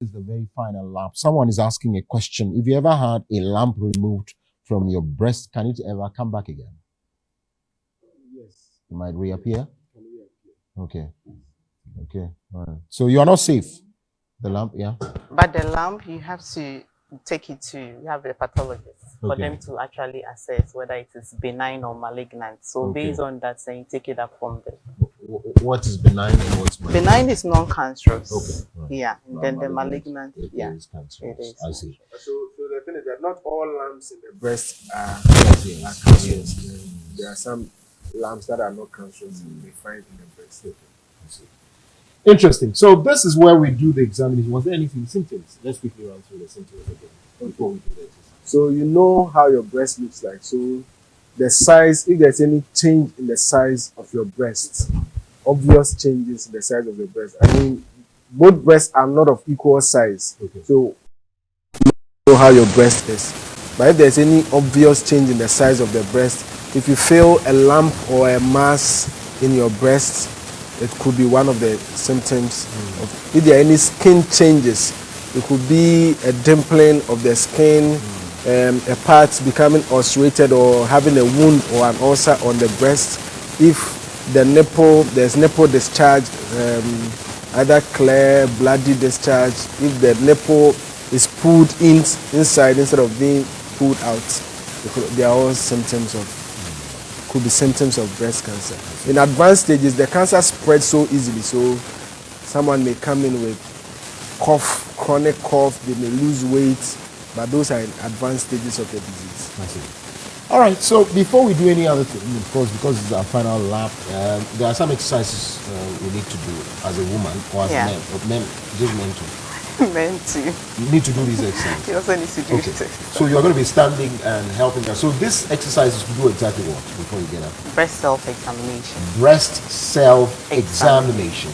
is the very final lamp. Someone is asking a question. If you ever had a lamp removed from your breast, can it ever come back again? Yes. It might reappear? Can reappear. Okay. Okay. All right. So you are not safe. The lamp, yeah. But the lamp, you have to take it to, you have a pathologist for Okay. them to actually assess whether it is benign or malignant. So Okay. based on that, then you take it up from there. What is benign and what's malignant? Benign is non-cancerous. Okay. Right. Yeah. And then the malignant, it yeah. is cancerous. It is. I see. So the thing is that not all lamps in the breast are Yes. cancerous. There are some lamps that are not cancerous and they find in the breast. Okay. I see. Interesting. So this is where we do the examination. Was there anything symptoms? Let's quickly run through the symptoms again before we do the exercise. So you know how your breast looks like. So the size, if there's any change in the size of your breast, obvious changes in the size of the breast. I mean, both breasts are not of equal size. Okay. So you know how your breast is. But if there's any obvious change in the size of the breast, if you feel a lump or a mass in your breast, it could be one of the symptoms. If there are any skin changes, it could be a dimpling of the skin, a part becoming ulcerated or having a wound or an ulcer on the breast. If the nipple, there's nipple discharge, either clear, bloody discharge. If the nipple is pulled inside instead of being pulled out, they are all symptoms of, could be symptoms of breast cancer. In advanced stages, the cancer spreads so easily, so someone may come in with cough, chronic cough, they may lose weight, but those are in advanced stages of the disease. I see. All right. So before we do any other thing, of course, because it's our final lap, there are some exercises we need to do as a woman or as a man, or men, just men too. Men too. You need to do these exercises. You also need to do Okay. it. So you're going to be standing and helping us. So this exercise is to do exactly what before you get up? Breast self-examination. Breast self-examination.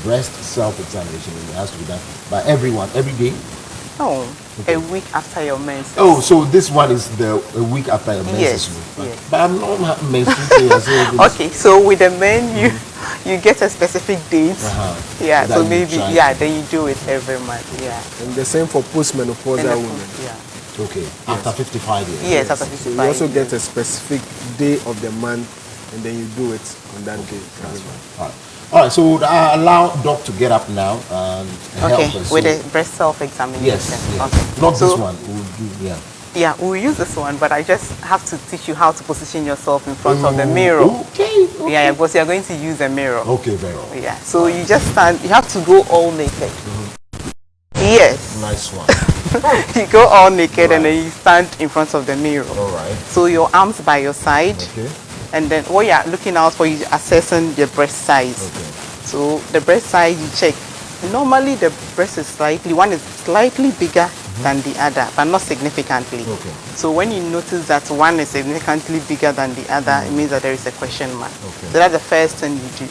Breast self-examination. And it has to be done by everyone every day. Oh, Okay. a week after your menses. Oh, so this one is a week after your menses. Yes, yes. But I'm not menstruating. Okay, so with the men, you get a specific date. Yeah, That so you maybe, try. yeah, then you do it every month. Yeah. And the same for postmenopausal And the- women. Yeah. Okay, after 55 years. Yes, after So 55. you also get a specific day of the month, and then you do it on that day. All right. All right, so allow Doc to get up now and Okay, help us. with So- the breast self-examination. Yes, yes. Okay. Not So- this one. We'll do, yeah. Yeah, we'll use this one, but I just have to teach you how to position yourself in front of the mirror. Okay. Yeah, because you're going to use a mirror. Okay, very well. Yeah, so you just stand, you have to go all naked. Yes. Nice one. You go all naked and then you stand in front of the mirror. All right. So your arms by your side, Okay. and then what you're looking out for is assessing the breast size. Okay. So the breast size you check. Normally the breast is one is slightly bigger than the other, but not significantly. Okay. So when you notice that one is significantly bigger than the other, it means that there is a question mark. Okay. So that's the first thing you do.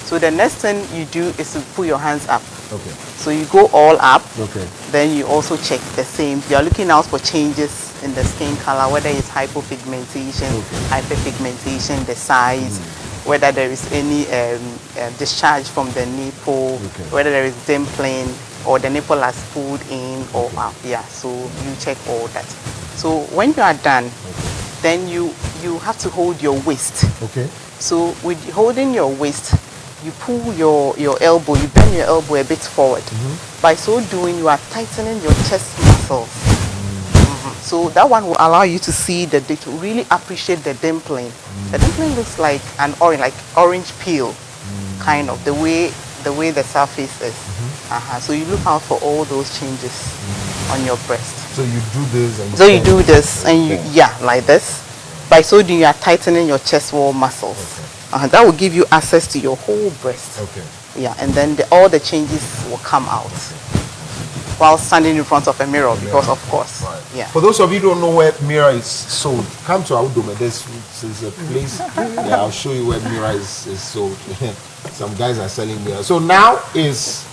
So the next thing you do is to put your hands up. Okay. So you go all up. Okay. Then you also check the same. You're looking out for changes in the skin color, whether it's hypopigmentation, hyperpigmentation, the size, whether there is any discharge from the nipple, whether there is dimpling, or the nipple has pulled in or out. Yeah, so you check all that. So when you are done, then you have to hold your waist. Okay. So with holding your waist, you pull your elbow, you bend your elbow a bit forward. By so doing, you are tightening your chest muscles. So that one will allow you to see to really appreciate the dimpling. The dimpling looks like an orange peel, kind of the way the surface is. So you look out for all those changes on your breast. So you do this and So you do this and like this. By so doing, you are tightening your chest wall muscles. That will give you access to your whole breast. Okay. Yeah, and then all the changes will come out while standing in front of a mirror, because of course. Right. Yeah. For those of you who don't know where Mira is sold, come to Audome. This is a place. Yeah, I'll show you where Mira is sold. Some guys are selling Mira. So now is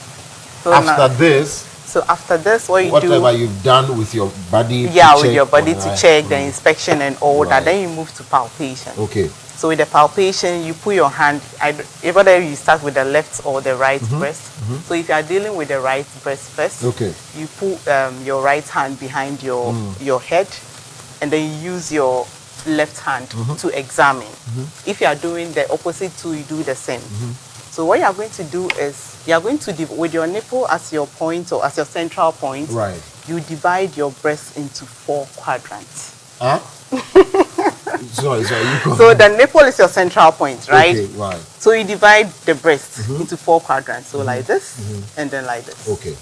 after this. So after this, what you Whatever do, you've done with your body, yeah, to with check your body on, to right? check the inspection and all that, Right. then you move to palpation. Okay. So with the palpation, you put your hand, whether you start with the left or the right breast. So if you are dealing with the right breast first, Okay. you put your right hand behind your head, and then you use your left hand to examine. If you are doing the opposite two, you do the same. So what you are going to do is, you are going to, with your nipple as your point or as your central point, Right. you divide your breast into 4 quadrants. Huh? sorry. You go. So the nipple is your central point, right? Okay. Right. So you divide the breast into 4 quadrants. So like this, and then like this. Okay.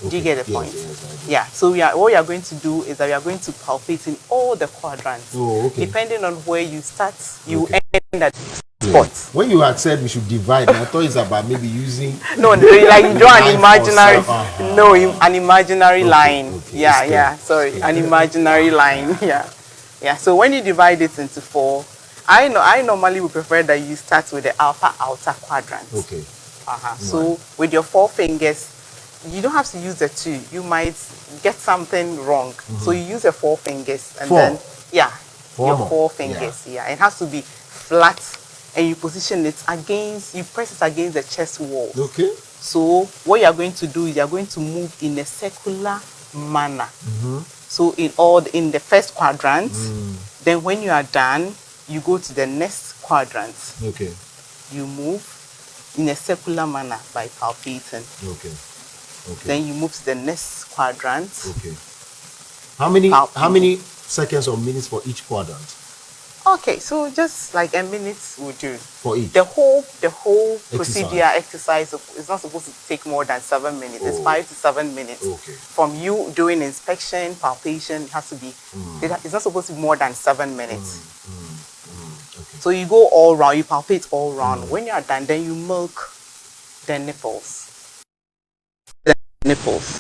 Do you get the point? Yes, I do. Yeah. So what we are going to do is that we are going to palpate in all the quadrants. Oh, okay. Depending on where you start, you Okay. end at Yeah. spot. When you had said we should divide, I thought it's about maybe using. No, like you draw an Line imaginary, for some- no, an imaginary line. okay. Yeah, It's yeah. clear. Sorry, It's clear. an imaginary line. Yeah, yeah. So when you divide it into 4, I normally would prefer that you start with the outer quadrant. Okay. So with your 4 fingers, you don't have to use the 2. You might get something wrong. So you use the 4 fingers and 4. then your more. 4 fingers. Yeah, it has to be flat, and you position it against. You press it against the chest wall. Okay. So what you are going to do is you are going to move in a circular manner. So in the first quadrant, then when you are done, you go to the next quadrant. Okay. You move in a circular manner by palpating. Okay. Then you move to the next quadrant. Okay. How many Palpate. seconds or minutes for each quadrant? Okay, so just like a minute would do. For each. The whole procedure exercise is not supposed to take more than 7 minutes. It's 5 to 7 minutes. Okay. From you doing inspection, palpation, it has to be. It's not supposed to be more than 7 minutes. Okay. So you go all round, you palpate all round. When you are done, then you milk the nipples.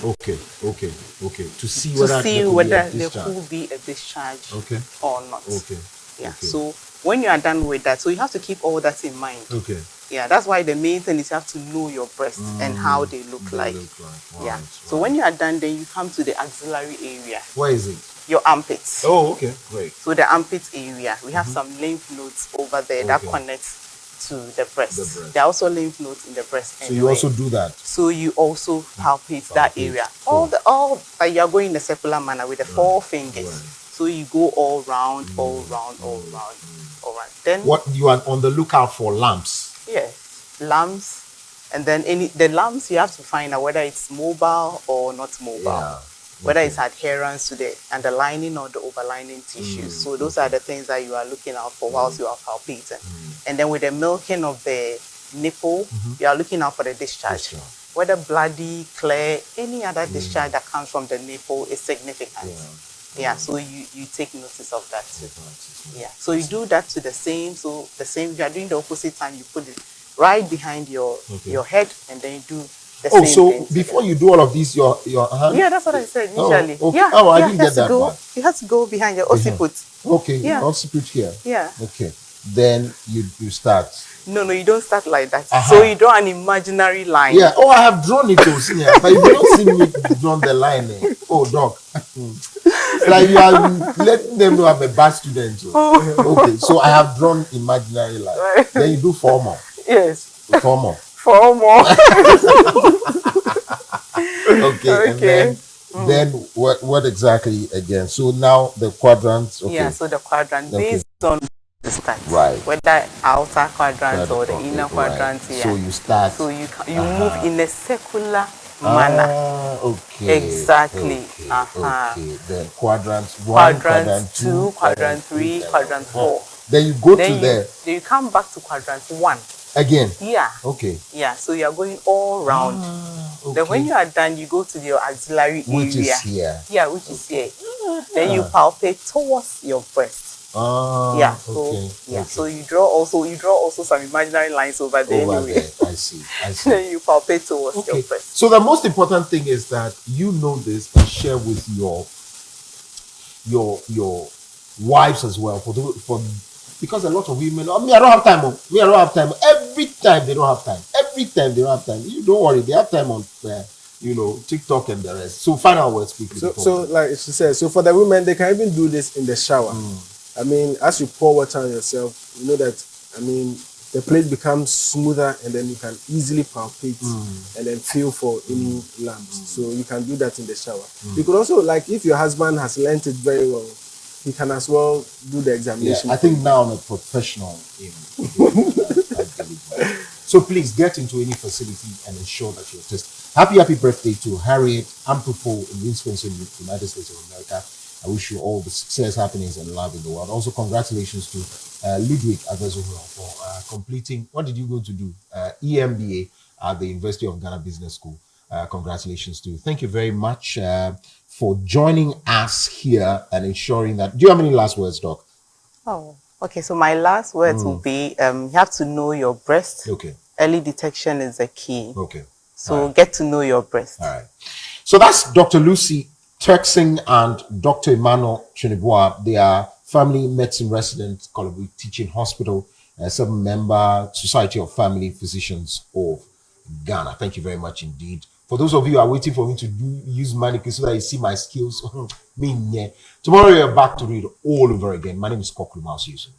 Okay. To see To whether see there could whether be a there discharge. could be a discharge Okay. or not. Okay. Yeah. Okay. So when you are done with that, so you have to keep all that in mind. Okay. Yeah, that's why the main thing is you have to know your breasts and how they look like. Yeah. So when you are done, then you come to the axillary area, Where is it? your armpits. Oh, okay. Great. So the armpit area, we have some lymph nodes over there that Okay. connect to the breast. The breast. There are also lymph nodes in the breast. So you also do that. So you also palpate that Palpate. area. Cool. All you are going in a circular manner with the 4 fingers. Right. So you go all round, all round. Then What you are on the lookout for lamps. yes, lumps, and then the lumps you have to find out whether it's mobile or not mobile. Yeah. Whether it's adherence to the underlining or the overlining tissues. So those are the things that you are looking out for whilst you are palpating. And then with the milking of the nipple, you are looking out for the discharge. Whether bloody, clear, any other discharge that comes from the nipple is significant. Yeah, so you take notice of that too. Yeah, so you do that to the same. So the same, if you are doing the opposite time, you put it right behind your head, and then you do the same so thing before together. you do all of this, your hand. Yeah, that's what I said initially. okay. Yeah, Oh, I yeah, didn't it has get that to go. part. You have to go behind your occiput. Okay. Yeah. Occiput here. Yeah. Okay. Then you start. No, you don't start like that. So you draw an imaginary line. Yeah. Oh, I have drawn it also. Yeah. But you don't see me drawn the line. Oh, dog. Like you are letting them know I'm a bad student. Okay. So I have drawn imaginary line. Right. Then you do 4 more. Yes. 4 more. 4 more. Okay. And then what exactly again? So now the quadrants. Okay. Yeah. So the quadrant based on the start. Right. Whether outer quadrant or the inner quadrant. Right. Yeah. So you start. So you move in a circular manner. Okay. Exactly. Okay. Then quadrants 1, Quadrant quadrant 2, quadrant 3, quadrant 4. Then you go Then to there you come back to quadrant 1. again. Yeah. Okay. Yeah. So you are going all round. Okay. Then when you are done, you go to your auxiliary Which area. is here. Yeah, which is here. Then you palpate towards your breast. Yeah. So Okay. yeah. Okay. So you draw also some imaginary lines over there Over anyway. there. I see. Then you palpate towards Okay. your breast. So the most important thing is that you know this and share with your wives as well for because a lot of women, oh, me, I don't have time. Oh. Me, I don't have time. Every time they don't have time. You don't worry, they have time on TikTok and the rest. So final words quickly. So like she said, so for the women, they can even do this in the shower. I mean, as you pour water on yourself, you know that, I mean, the plate becomes smoother and then you can easily palpate and then feel for any lumps. So you can do that in the shower. You could also, like, if your husband has learnt it very well, he can as well do the examination. I think now I'm a professional in that. So please get into any facility and ensure that you're tested. Happy birthday to Harriet Ampupo in Wisconsin, United States of America. I wish you all the success, happiness, and love in the world. Also, congratulations to Ludwig Adezohura for completing, what did you go to do? EMBA at the University of Ghana Business School. Congratulations to you. Thank you very much for joining us here and ensuring that. Do you have any last words, Doc? Oh, okay. So my last words will be: you have to know your breast. Okay. Early detection is the key. Okay. So get to know your breast. All right. So that's Dr. Lucy Turkson and Dr. Emmanuel Chinibua. They are family medicine residents, Kolobri Teaching Hospital, 7-member Society of Family Physicians of Ghana. Thank you very much indeed. For those of you who are waiting for me to use manicure so that you see my skills, tomorrow you're back to read all over again. My name is Koklu Mouse Yusuf.